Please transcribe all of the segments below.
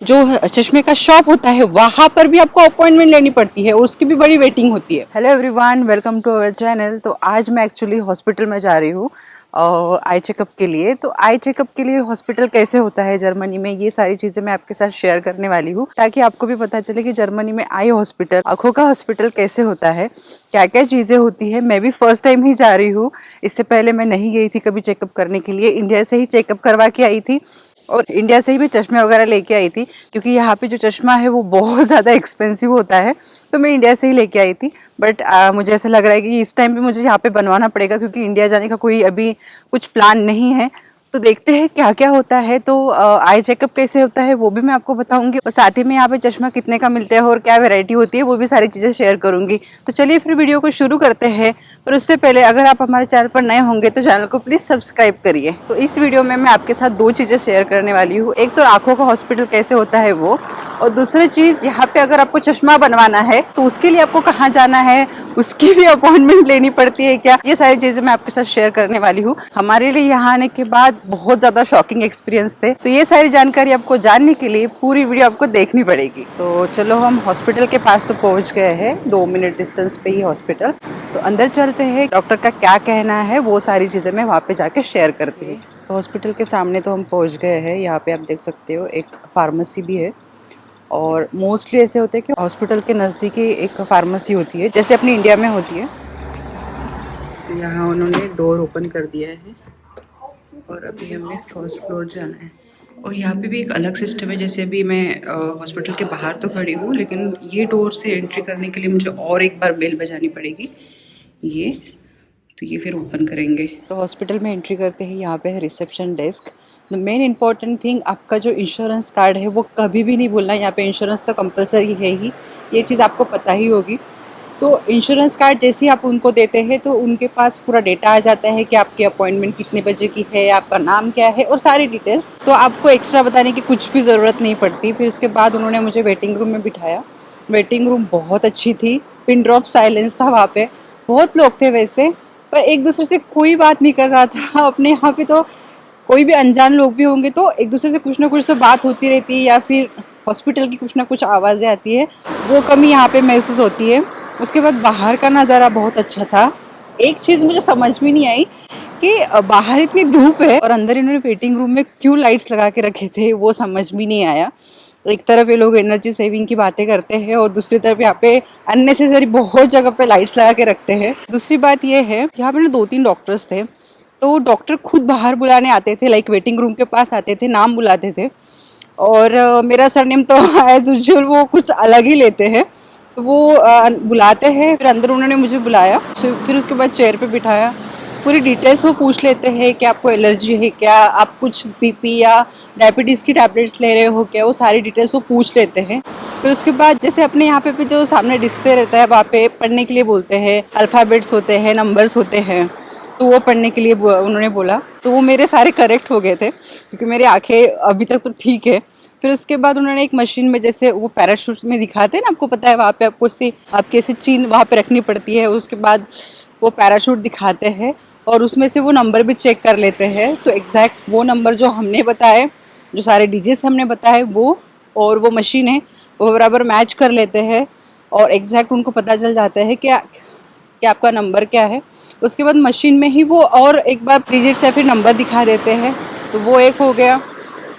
जो चश्मे का शॉप होता है वहां पर भी आपको अपॉइंटमेंट लेनी पड़ती है और उसकी भी बड़ी वेटिंग होती है। Hello everyone, welcome to our channel. तो आज मैं एक्चुअली हॉस्पिटल में जा रही हूँ आई चेकअप के लिए। तो आई चेकअप के लिए हॉस्पिटल कैसे होता है जर्मनी में, ये सारी चीजें मैं आपके साथ शेयर करने वाली हूँ, ताकि आपको भी पता चले कि जर्मनी में आई हॉस्पिटल, आंखों का हॉस्पिटल कैसे होता है, क्या क्या चीजें होती है। मैं भी फर्स्ट टाइम ही जा रही हूँ, इससे पहले मैं नहीं गई थी कभी चेकअप करने के लिए। इंडिया से ही चेकअप करवा के आई थी और इंडिया से ही मैं चश्मे वगैरह लेके आई थी, क्योंकि यहाँ पे जो चश्मा है वो बहुत ज़्यादा एक्सपेंसिव होता है, तो मैं इंडिया से ही लेके आई थी। बट मुझे ऐसा लग रहा है कि इस टाइम पे मुझे यहाँ पे बनवाना पड़ेगा, क्योंकि इंडिया जाने का कोई अभी कुछ प्लान नहीं है। तो देखते हैं क्या क्या होता है। तो आई चेकअप कैसे होता है वो भी मैं आपको बताऊंगी, और साथ ही में यहाँ पे चश्मा कितने का मिलता है और क्या वैरायटी होती है वो भी सारी चीज़ें शेयर करूंगी। तो चलिए फिर वीडियो को शुरू करते हैं। पर उससे पहले अगर आप हमारे चैनल पर नए होंगे तो चैनल को प्लीज सब्सक्राइब करिए। तो इस वीडियो में मैं आपके साथ दो चीज़ें शेयर करने वाली हूँ। एक तो आंखों का हॉस्पिटल कैसे होता है वो, और दूसरी चीज़ यहाँ पे अगर आपको चश्मा बनवाना है तो उसके लिए आपको कहाँ जाना है, उसकी भी अपॉइंटमेंट लेनी पड़ती है क्या, ये सारी चीज़ें मैं आपके साथ शेयर करने वाली हूँ। हमारे लिए यहाँ आने के बाद बहुत ज़्यादा शॉकिंग एक्सपीरियंस थे, तो ये सारी जानकारी आपको जानने के लिए पूरी वीडियो आपको देखनी पड़ेगी। तो चलो, हम हॉस्पिटल के पास तो पहुँच गए हैं, 2 मिनट डिस्टेंस पे ही हॉस्पिटल। तो अंदर चलते हैं, डॉक्टर का क्या कहना है वो सारी चीज़ें मैं वहाँ पे जाके शेयर करती हूँ। तो हॉस्पिटल के सामने तो हम पहुँच गए हैं। यहाँ पे आप देख सकते हो एक फार्मेसी भी है, और मोस्टली ऐसे होते हैं कि हॉस्पिटल के नज़दीक ही एक फार्मेसी होती है, जैसे अपनी इंडिया में होती है। तो यहाँ उन्होंने डोर ओपन कर दिया है और अभी हमें फर्स्ट फ्लोर जाना है। और यहाँ पे भी एक अलग सिस्टम है, जैसे अभी मैं हॉस्पिटल के बाहर तो खड़ी हूँ, लेकिन ये डोर से एंट्री करने के लिए मुझे और एक बार बेल बजानी पड़ेगी। ये तो ये फिर ओपन करेंगे। तो हॉस्पिटल में एंट्री करते हैं, यहाँ पे है reception desk. The main important thing, आपका जो इंश्योरेंस कार्ड है वो कभी भी नहीं भूलना। यहाँ पे इंश्योरेंस तो कंपलसरी है ही, ये चीज़ आपको पता ही होगी। तो इंश्योरेंस कार्ड जैसे ही आप उनको देते हैं तो उनके पास पूरा डेटा आ जाता है कि आपकी अपॉइंटमेंट कितने बजे की है, आपका नाम क्या है और सारी डिटेल्स। तो आपको एक्स्ट्रा बताने की कुछ भी ज़रूरत नहीं पड़ती। फिर उसके बाद उन्होंने मुझे वेटिंग रूम में बिठाया। वेटिंग रूम बहुत अच्छी थी, पिन ड्रॉप साइलेंस था वहाँ पे। बहुत लोग थे वैसे, पर एक दूसरे से कोई बात नहीं कर रहा था। अपने यहाँ पे तो कोई भी अनजान लोग भी होंगे तो एक दूसरे से कुछ ना कुछ तो बात होती रहती है, या फिर हॉस्पिटल की कुछ ना कुछ आवाज़ें आती है, वो कमी यहाँ पे महसूस होती है। उसके बाद बाहर का नज़ारा बहुत अच्छा था। एक चीज़ मुझे समझ में नहीं आई कि बाहर इतनी धूप है और अंदर इन्होंने वेटिंग रूम में क्यों लाइट्स लगा के रखे थे, वो समझ में नहीं आया। एक तरफ ये लोग एनर्जी सेविंग की बातें करते हैं और दूसरी तरफ यहाँ पे अननेसेसरी बहुत जगह पे लाइट्स लगा के रखते हैं। दूसरी बात ये है, यहाँ पे ना 2-3 डॉक्टर्स थे, तो डॉक्टर खुद बाहर बुलाने आते थे, लाइक वेटिंग रूम के पास आते थे, नाम बुलाते थे। और मेरा सरनेम तो एज यूजुअल वो कुछ अलग ही लेते हैं, तो वो बुलाते हैं। फिर अंदर उन्होंने मुझे बुलाया, फिर उसके बाद चेयर पे बिठाया। पूरी डिटेल्स वो पूछ लेते हैं कि आपको एलर्जी है क्या, आप कुछ बीपी या डायबिटीज़ की टैबलेट्स ले रहे हो क्या, वो सारी डिटेल्स वो पूछ लेते हैं। फिर उसके बाद जैसे अपने यहाँ पे जो सामने डिस्प्ले रहता है वहाँ पे पढ़ने के लिए बोलते हैं, अल्फ़ाबेट्स होते हैं, नंबर्स होते हैं, तो वो पढ़ने के लिए उन्होंने बोला। तो वो मेरे सारे करेक्ट हो गए थे, क्योंकि मेरी आंखें अभी तक तो ठीक है। फिर उसके बाद उन्होंने एक मशीन में, जैसे वो पैराशूट में दिखाते हैं ना, आपको पता है वहाँ पे आपको आपकी ऐसे चीन वहाँ पे रखनी पड़ती है। उसके बाद वो पैराशूट दिखाते हैं और उसमें से वो नंबर भी चेक कर लेते हैं। तो एग्जैक्ट वो नंबर जो हमने बताए, जो सारे डिजिट्स हमने बताए, वो और वो मशीन है वो बराबर मैच कर लेते हैं और एग्जैक्ट उनको पता चल जाता है कि आपका नंबर क्या है। उसके बाद मशीन में ही वो और एक बार डिजिट्स या फिर नंबर दिखा देते हैं, तो वो एक हो गया।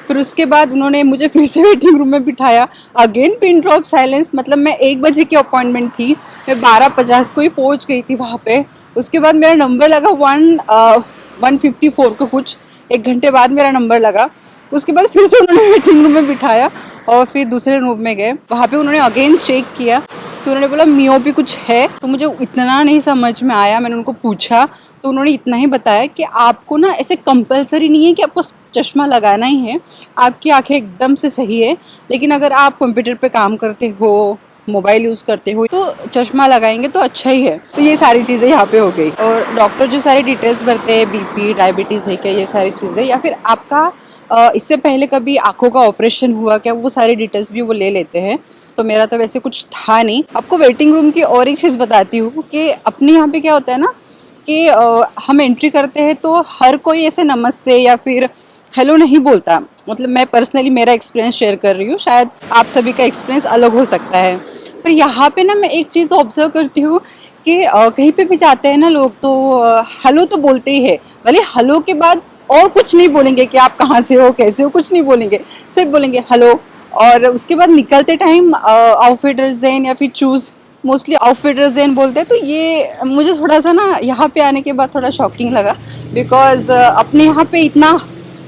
फिर उसके बाद उन्होंने मुझे फिर से वेटिंग रूम में बिठाया। अगेन पिन ड्रॉप साइलेंस, मतलब मैं 1 बजे की अपॉइंटमेंट थी, मैं 12:50 को ही पहुंच गई थी वहाँ पे। उसके बाद मेरा नंबर लगा 154 को, कुछ 1 घंटे बाद मेरा नंबर लगा। उसके बाद फिर से उन्होंने वेटिंग रूम में बिठाया और फिर दूसरे रूम में गए। वहाँ पे उन्होंने अगेन चेक किया, तो उन्होंने बोला मियोपी कुछ है। तो मुझे इतना नहीं समझ में आया, मैंने उनको पूछा तो उन्होंने इतना ही बताया कि आपको ना ऐसे कंपलसरी नहीं है कि आपको चश्मा लगाना ही है, आपकी आंखें एकदम से सही है, लेकिन अगर आप कंप्यूटर पे काम करते हो, मोबाइल यूज़ करते हो, तो चश्मा लगाएंगे तो अच्छा ही है। तो ये सारी चीज़ें यहाँ पे हो गई। और डॉक्टर जो सारी डिटेल्स भरते हैं, बीपी, डायबिटीज़ है क्या, ये सारी चीज़ें, या फिर आपका इससे पहले कभी आंखों का ऑपरेशन हुआ क्या, वो सारी डिटेल्स भी वो ले लेते हैं। तो मेरा तो वैसे कुछ था नहीं। आपको वेटिंग रूम की और एक चीज़ बताती हूँ कि अपने यहाँ पे क्या होता है ना कि हम एंट्री करते हैं तो हर कोई ऐसे नमस्ते या फिर हेलो नहीं बोलता। मतलब मैं पर्सनली मेरा एक्सपीरियंस शेयर कर रही हूँ, शायद आप सभी का एक्सपीरियंस अलग हो सकता है। पर यहाँ पे ना मैं एक चीज़ ऑब्जर्व करती हूँ कि कहीं पे भी जाते हैं ना लोग तो हेलो तो बोलते ही है। भले हेलो के बाद और कुछ नहीं बोलेंगे कि आप कहाँ से हो, कैसे हो, कुछ नहीं बोलेंगे, सिर्फ बोलेंगे हेलो। और उसके बाद निकलते टाइम आउटफिटर्स देन या फिर चूज, मोस्टली आउटफिटर्स देन बोलते हैं। तो ये मुझे थोड़ा सा ना यहाँ पे आने के बाद थोड़ा शॉकिंग लगा, बिकॉज अपने यहाँ पे इतना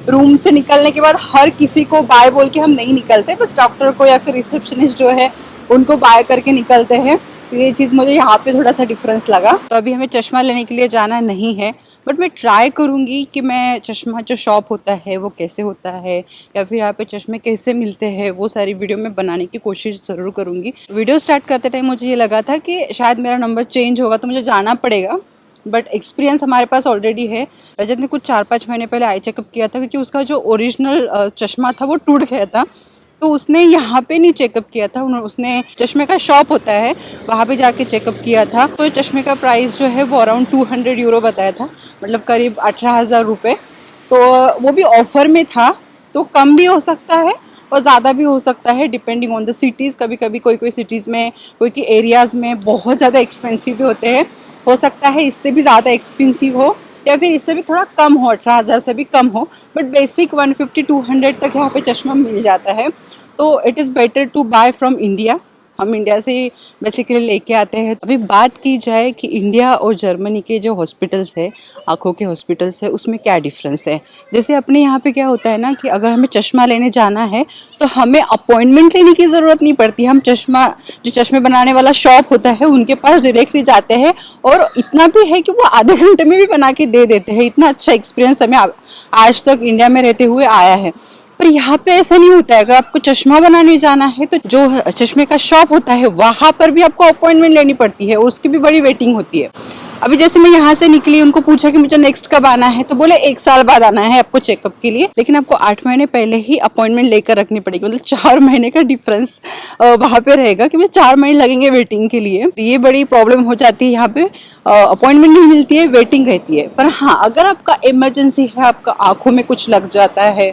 रूम से निकलने के बाद हर किसी को बाय बोल के हम नहीं निकलते, बस डॉक्टर को या फिर रिसेप्शनिस्ट जो है उनको बाय करके निकलते हैं। तो ये चीज़ मुझे यहाँ पे थोड़ा सा डिफरेंस लगा। तो अभी हमें चश्मा लेने के लिए जाना नहीं है, बट मैं ट्राई करूँगी कि मैं चश्मा जो शॉप होता है वो कैसे होता है या फिर यहाँ पे चश्मे कैसे मिलते हैं वो सारी वीडियो में बनाने की कोशिश ज़रूर करूँगी। वीडियो स्टार्ट करते टाइम मुझे ये लगा था कि शायद मेरा नंबर चेंज होगा तो मुझे जाना पड़ेगा, बट एक्सपीरियंस हमारे पास ऑलरेडी है। रजत ने कुछ 4-5 महीने पहले आई चेकअप किया था, क्योंकि उसका जो ओरिजिनल चश्मा था वो टूट गया था। तो उसने यहाँ पे नहीं चेकअप किया था, उसने चश्मे का शॉप होता है वहाँ पे जाके चेकअप किया था। तो चश्मे का प्राइस जो है वो अराउंड 200 यूरो बताया था, मतलब करीब 18,000 रुपये। तो वो भी ऑफर में था, तो कम भी हो सकता है और ज़्यादा भी हो सकता है डिपेंडिंग ऑन द सिटीज़। कभी कभी कोई सिटीज़ में, कोई एरियाज़ में बहुत ज़्यादा एक्सपेंसिव भी होते हैं। हो सकता है इससे भी ज़्यादा एक्सपेंसिव हो या फिर इससे भी थोड़ा कम हो, 18,000 से भी कम हो, बट बेसिक 150-200 तक यहाँ पे चश्मा मिल जाता है। तो it is better to buy from India. हम इंडिया से बेसिकली लेके आते हैं। अभी बात की जाए कि इंडिया और जर्मनी के जो हॉस्पिटल्स है, आँखों के हॉस्पिटल्स है, उसमें क्या डिफरेंस है। जैसे अपने यहाँ पे क्या होता है ना कि अगर हमें चश्मा लेने जाना है तो हमें अपॉइंटमेंट लेने की ज़रूरत नहीं पड़ती। हम जो चश्मे बनाने वाला शॉप होता है उनके पास डायरेक्टली जाते हैं, और इतना भी है कि वो आधे घंटे में भी बना के दे देते हैं। इतना अच्छा एक्सपीरियंस हमें आज तक इंडिया में रहते हुए आया है। पर यहाँ पे ऐसा नहीं होता है। अगर आपको चश्मा बनाने जाना है तो जो चश्मे का शॉप होता है वहां पर भी आपको अपॉइंटमेंट लेनी पड़ती है और उसकी भी बड़ी वेटिंग होती है। अभी जैसे मैं यहाँ से निकली, उनको पूछा कि मुझे नेक्स्ट कब आना है, तो बोले 1 साल बाद आना है आपको चेकअप के लिए, लेकिन आपको 8 महीने पहले ही अपॉइंटमेंट लेकर रखनी पड़ेगी। मतलब 4 महीने का डिफरेंस वहाँ पे रहेगा कि मुझे 4 महीने लगेंगे वेटिंग के लिए। तो ये बड़ी प्रॉब्लम हो जाती है यहाँ पे, अपॉइंटमेंट नहीं मिलती है, वेटिंग रहती है। पर हाँ, अगर आपका इमरजेंसी है, आपका आंखों में कुछ लग जाता है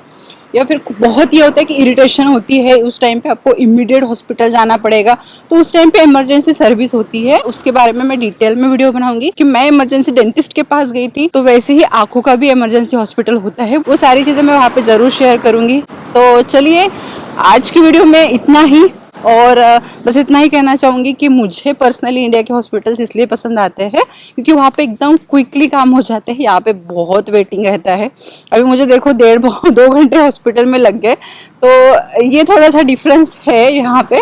या फिर बहुत ये होता है कि इरिटेशन होती है, उस टाइम पे आपको इमीडिएट हॉस्पिटल जाना पड़ेगा, तो उस टाइम पे इमरजेंसी सर्विस होती है। उसके बारे में मैं डिटेल में वीडियो बनाऊंगी कि मैं इमरजेंसी डेंटिस्ट के पास गई थी, तो वैसे ही आंखों का भी इमरजेंसी हॉस्पिटल होता है। वो सारी चीज़ें मैं वहाँ पे ज़रूर शेयर करूंगी। तो चलिए, आज की वीडियो में इतना ही। और बस इतना ही कहना चाहूँगी कि मुझे पर्सनली इंडिया के हॉस्पिटल्स इसलिए पसंद आते हैं क्योंकि वहाँ पे एकदम क्विकली काम हो जाते हैं। यहाँ पे बहुत वेटिंग रहता है। अभी मुझे देखो 1.5-2 घंटे हॉस्पिटल में लग गए। तो ये थोड़ा सा डिफरेंस है यहाँ पे।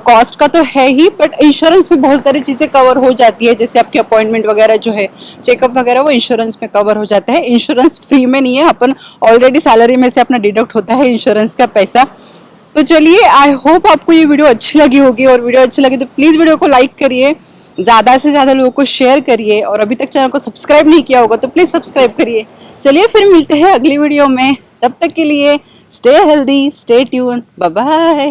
कॉस्ट का तो है ही, बट इंश्योरेंस में बहुत सारी चीज़ें कवर हो जाती है। जैसे आपके अपॉइंटमेंट वगैरह जो है, चेकअप वगैरह, वो इंश्योरेंस में कवर हो जाता है। इंश्योरेंस फ्री में नहीं है, अपन ऑलरेडी सैलरी में से अपना डिडक्ट होता है इंश्योरेंस का पैसा। तो चलिए, आई होप आपको ये वीडियो अच्छी लगी होगी, और वीडियो अच्छी लगी तो प्लीज़ वीडियो को लाइक करिए, ज़्यादा से ज़्यादा लोगों को शेयर करिए, और अभी तक चैनल को सब्सक्राइब नहीं किया होगा तो प्लीज़ सब्सक्राइब करिए। चलिए फिर मिलते हैं अगली वीडियो में, तब तक के लिए stay healthy, stay tune, bye bye.